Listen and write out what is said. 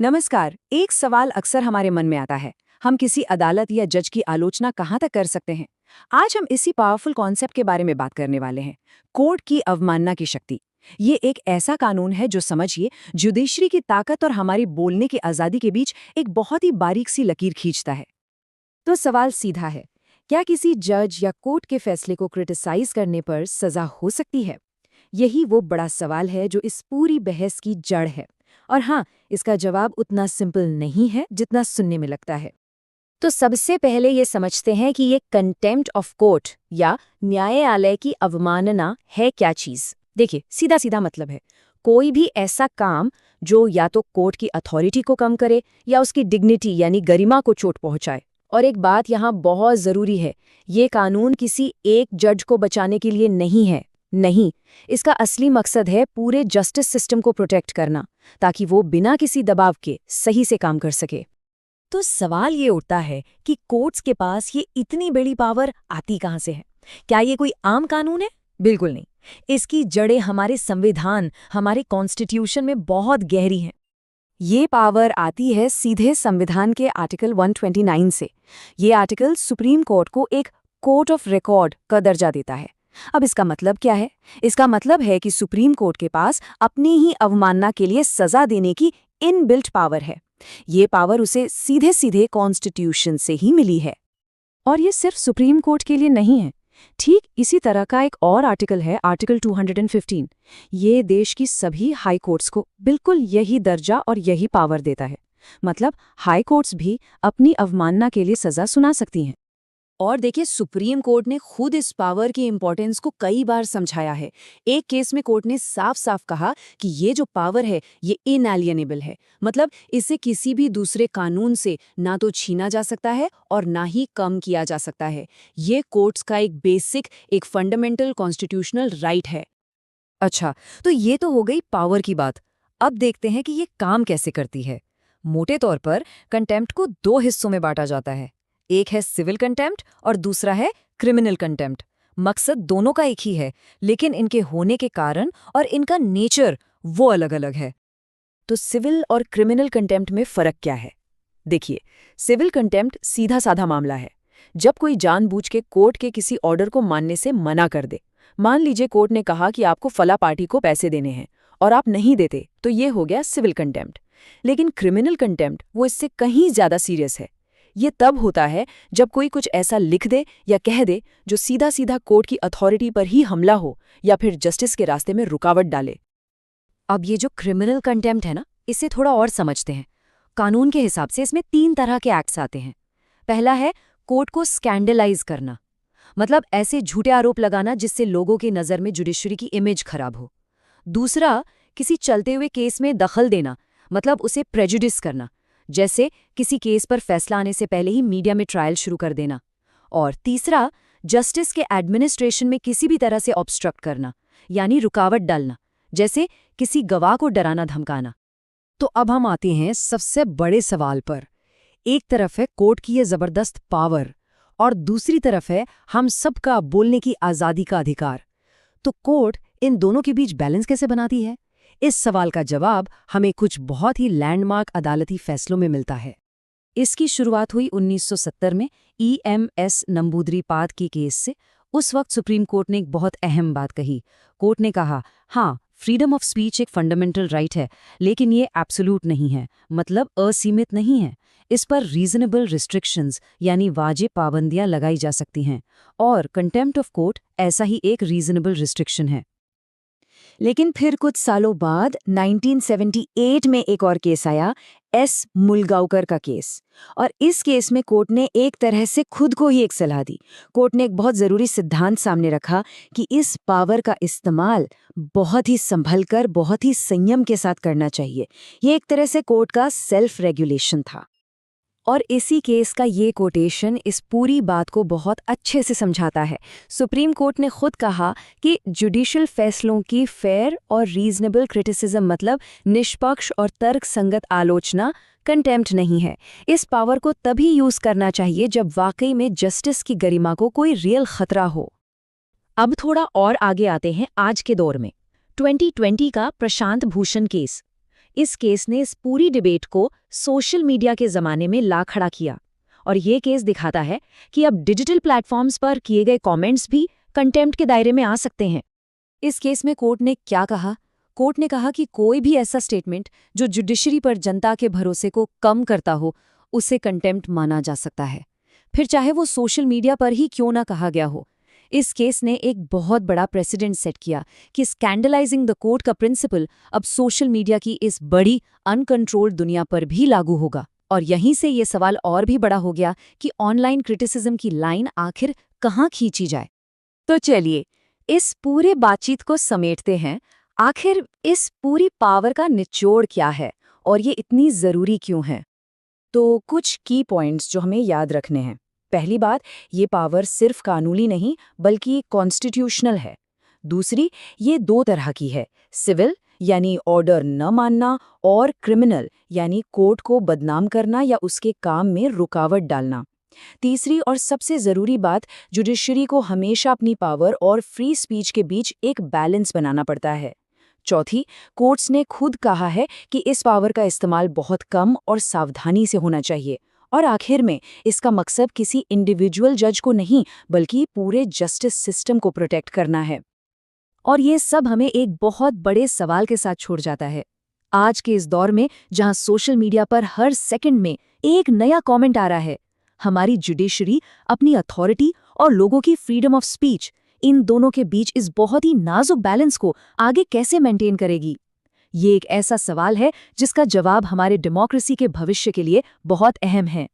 नमस्कार। एक सवाल अक्सर हमारे मन में आता है। हम किसी अदालत या जज की आलोचना कहाँ तक कर सकते हैं? आज हम इसी पावरफुल कॉन्सेप्ट के बारे में बात करने वाले हैं। कोर्ट की अवमानना की शक्ति। ये एक ऐसा कानून है जो समझिए जुडिशरी की ताकत और हमारी बोलने की आज़ादी के बीच एक बहुत ही बारीक सी लकीर खींचता है। तो सवाल सीधा है, क्या किसी जज या कोर्ट के फैसले को क्रिटिसाइज करने पर सजा हो सकती है? यही वो बड़ा सवाल है जो इस पूरी बहस की जड़ है। और हाँ, इसका जवाब उतना सिंपल नहीं है जितना सुनने में लगता है। तो सबसे पहले ये समझते हैं कि ये कंटेम्प्ट ऑफ कोर्ट या न्यायालय की अवमानना है क्या चीज़। देखिए, सीधा सीधा मतलब है कोई भी ऐसा काम जो या तो कोर्ट की अथॉरिटी को कम करे या उसकी डिग्निटी यानी गरिमा को चोट पहुंचाए। और एक बात यहाँ बहुत ज़रूरी है, ये कानून किसी एक जज को बचाने के लिए नहीं है। नहीं, इसका असली मकसद है पूरे जस्टिस सिस्टम को प्रोटेक्ट करना, ताकि वो बिना किसी दबाव के सही से काम कर सके। तो सवाल ये उठता है कि कोर्ट्स के पास ये इतनी बड़ी पावर आती कहाँ से है? क्या ये कोई आम कानून है? बिल्कुल नहीं। इसकी जड़ें हमारे संविधान, हमारे कॉन्स्टिट्यूशन में बहुत गहरी हैं। ये पावर आती है सीधे संविधान के आर्टिकल 129 से। ये आर्टिकल सुप्रीम कोर्ट को एक कोर्ट ऑफ रिकॉर्ड का दर्जा देता है। अब इसका मतलब क्या है? इसका मतलब है कि सुप्रीम कोर्ट के पास अपनी ही अवमानना के लिए सजा देने की इनबिल्ट पावर है। ये पावर उसे सीधे सीधे कॉन्स्टिट्यूशन से ही मिली है। और ये सिर्फ सुप्रीम कोर्ट के लिए नहीं है। ठीक इसी तरह का एक और आर्टिकल है, आर्टिकल 215। ये देश की सभी हाई कोर्ट्स को बिल्कुल यही दर्जा और यही पावर देता है। मतलब हाई कोर्ट्स भी अपनी अवमानना के लिए सजा सुना सकती हैं। और देखिए, सुप्रीम कोर्ट ने खुद इस पावर की इंपॉर्टेंस को कई बार समझाया है। एक केस में कोर्ट ने साफ साफ कहा कि ये जो पावर है ये इनएलिएनेबल है। मतलब इसे किसी भी दूसरे कानून से ना तो छीना जा सकता है और ना ही कम किया जा सकता है। ये कोर्ट्स का एक बेसिक, एक फंडामेंटल कॉन्स्टिट्यूशनल राइट है। अच्छा, तो ये तो हो गई पावर की बात। अब देखते हैं कि ये काम कैसे करती है। मोटे तौर पर कंटेम्प्ट को दो हिस्सों में बांटा जाता है। एक है सिविल कंटेम्प्ट और दूसरा है क्रिमिनल कंटेम्प्ट। मकसद दोनों का एक ही है, लेकिन इनके होने के कारण और इनका नेचर वो अलग अलग है। तो सिविल और क्रिमिनल कंटेम्प्ट में फर्क क्या है? देखिए, सिविल कंटेम्प्ट सीधा साधा मामला है। जब कोई जानबूझ के कोर्ट के किसी ऑर्डर को मानने से मना कर दे। मान लीजिए कोर्ट ने कहा कि आपको फला पार्टी को पैसे देने हैं और आप नहीं देते, तो ये हो गया सिविल कंटेम्प्ट। लेकिन क्रिमिनल कंटेम्प्ट वो इससे कहीं ज्यादा सीरियस है। ये तब होता है जब कोई कुछ ऐसा लिख दे या कह दे जो सीधा सीधा कोर्ट की अथॉरिटी पर ही हमला हो या फिर जस्टिस के रास्ते में रुकावट डाले। अब ये जो क्रिमिनल कंटेम्प्ट है ना, इसे थोड़ा और समझते हैं। कानून के हिसाब से इसमें 3 तरह के एक्ट्स आते हैं। पहला है कोर्ट को स्कैंडलाइज करना, मतलब ऐसे झूठे आरोप लगाना जिससे लोगों की नज़र में जुडिशरी की इमेज खराब हो। दूसरा, किसी चलते हुए केस में दखल देना, मतलब उसे प्रेजुडिस करना, जैसे किसी केस पर फैसला आने से पहले ही मीडिया में ट्रायल शुरू कर देना। और तीसरा, जस्टिस के एडमिनिस्ट्रेशन में किसी भी तरह से ऑब्स्ट्रक्ट करना, यानी रुकावट डालना, जैसे किसी गवाह को डराना धमकाना। तो अब हम आते हैं सबसे बड़े सवाल पर। एक तरफ है कोर्ट की ये जबरदस्त पावर और दूसरी तरफ है हम सबका बोलने की आज़ादी का अधिकार। तो कोर्ट इन दोनों के बीच बैलेंस कैसे बनाती है? इस सवाल का जवाब हमें कुछ बहुत ही लैंडमार्क अदालती फैसलों में मिलता है। इसकी शुरुआत हुई 1970 में EMS नंबूदरीपाद के केस से। उस वक्त सुप्रीम कोर्ट ने एक बहुत अहम बात कही। कोर्ट ने कहा, हाँ, फ्रीडम ऑफ स्पीच एक फंडामेंटल राइट है, लेकिन ये एब्सोल्यूट नहीं है, मतलब असीमित नहीं है। इस पर रीजनेबल रिस्ट्रिक्शंस यानी वाजिब पाबंदियां लगाई जा सकती हैं, और कंटेम्प्ट ऑफ कोर्ट ऐसा ही एक रीजनेबल रिस्ट्रिक्शन है। लेकिन फिर कुछ सालों बाद 1978 में एक और केस आया, एस मुलगांवकर का केस। और इस केस में कोर्ट ने एक तरह से खुद को ही एक सलाह दी। कोर्ट ने एक बहुत ज़रूरी सिद्धांत सामने रखा कि इस पावर का इस्तेमाल बहुत ही संभलकर, बहुत ही संयम के साथ करना चाहिए। ये एक तरह से कोर्ट का सेल्फ रेगुलेशन था। और इसी केस का ये कोटेशन इस पूरी बात को बहुत अच्छे से समझाता है। सुप्रीम कोर्ट ने खुद कहा कि जुडिशियल फैसलों की फेयर और रीजनेबल क्रिटिसिज्म, मतलब निष्पक्ष और तर्कसंगत आलोचना, कंटेम्प्ट नहीं है। इस पावर को तभी यूज करना चाहिए जब वाकई में जस्टिस की गरिमा को कोई रियल खतरा हो। अब थोड़ा और आगे आते हैं आज के दौर में। 2020 का प्रशांत भूषण केस। इस केस ने इस पूरी डिबेट को सोशल मीडिया के ज़माने में ला खड़ा किया। और ये केस दिखाता है कि अब डिजिटल प्लेटफॉर्म्स पर किए गए कमेंट्स भी कंटेम्प्ट के दायरे में आ सकते हैं। इस केस में कोर्ट ने क्या कहा? कोर्ट ने कहा कि कोई भी ऐसा स्टेटमेंट जो जुडिशरी पर जनता के भरोसे को कम करता हो, उसे कंटेम्प्ट माना जा सकता है, फिर चाहे वो सोशल मीडिया पर ही क्यों ना कहा गया हो। इस केस ने एक बहुत बड़ा प्रेसिडेंट सेट किया कि स्कैंडलाइजिंग द कोर्ट का प्रिंसिपल अब सोशल मीडिया की इस बड़ी अनकंट्रोल्ड दुनिया पर भी लागू होगा। और यहीं से ये सवाल और भी बड़ा हो गया कि ऑनलाइन क्रिटिसिज्म की लाइन आखिर कहाँ खींची जाए। तो चलिए इस पूरे बातचीत को समेटते हैं। आखिर इस पूरी पावर का निचोड़ क्या है और ये इतनी ज़रूरी क्यों है? तो कुछ की पॉइंट्स जो हमें याद रखने हैं। पहली बात, ये पावर सिर्फ कानूनी नहीं बल्कि कॉन्स्टिट्यूशनल है। दूसरी, ये दो तरह की है, सिविल यानी ऑर्डर न मानना और क्रिमिनल यानी कोर्ट को बदनाम करना या उसके काम में रुकावट डालना। तीसरी और सबसे ज़रूरी बात, जुडिशरी को हमेशा अपनी पावर और फ्री स्पीच के बीच एक बैलेंस बनाना पड़ता है। चौथी, कोर्ट्स ने खुद कहा है कि इस पावर का इस्तेमाल बहुत कम और सावधानी से होना चाहिए। और आखिर में इसका मकसद किसी इंडिविजुअल जज को नहीं बल्कि पूरे जस्टिस सिस्टम को प्रोटेक्ट करना है। और ये सब हमें एक बहुत बड़े सवाल के साथ छोड़ जाता है। आज के इस दौर में जहां सोशल मीडिया पर हर सेकंड में एक नया कमेंट आ रहा है, हमारी जुडिशरी अपनी अथॉरिटी और लोगों की फ्रीडम ऑफ स्पीच, इन दोनों के बीच इस बहुत ही नाजुक बैलेंस को आगे कैसे मेंटेन करेगी? ये एक ऐसा सवाल है जिसका जवाब हमारे डेमोक्रेसी के भविष्य के लिए बहुत अहम है।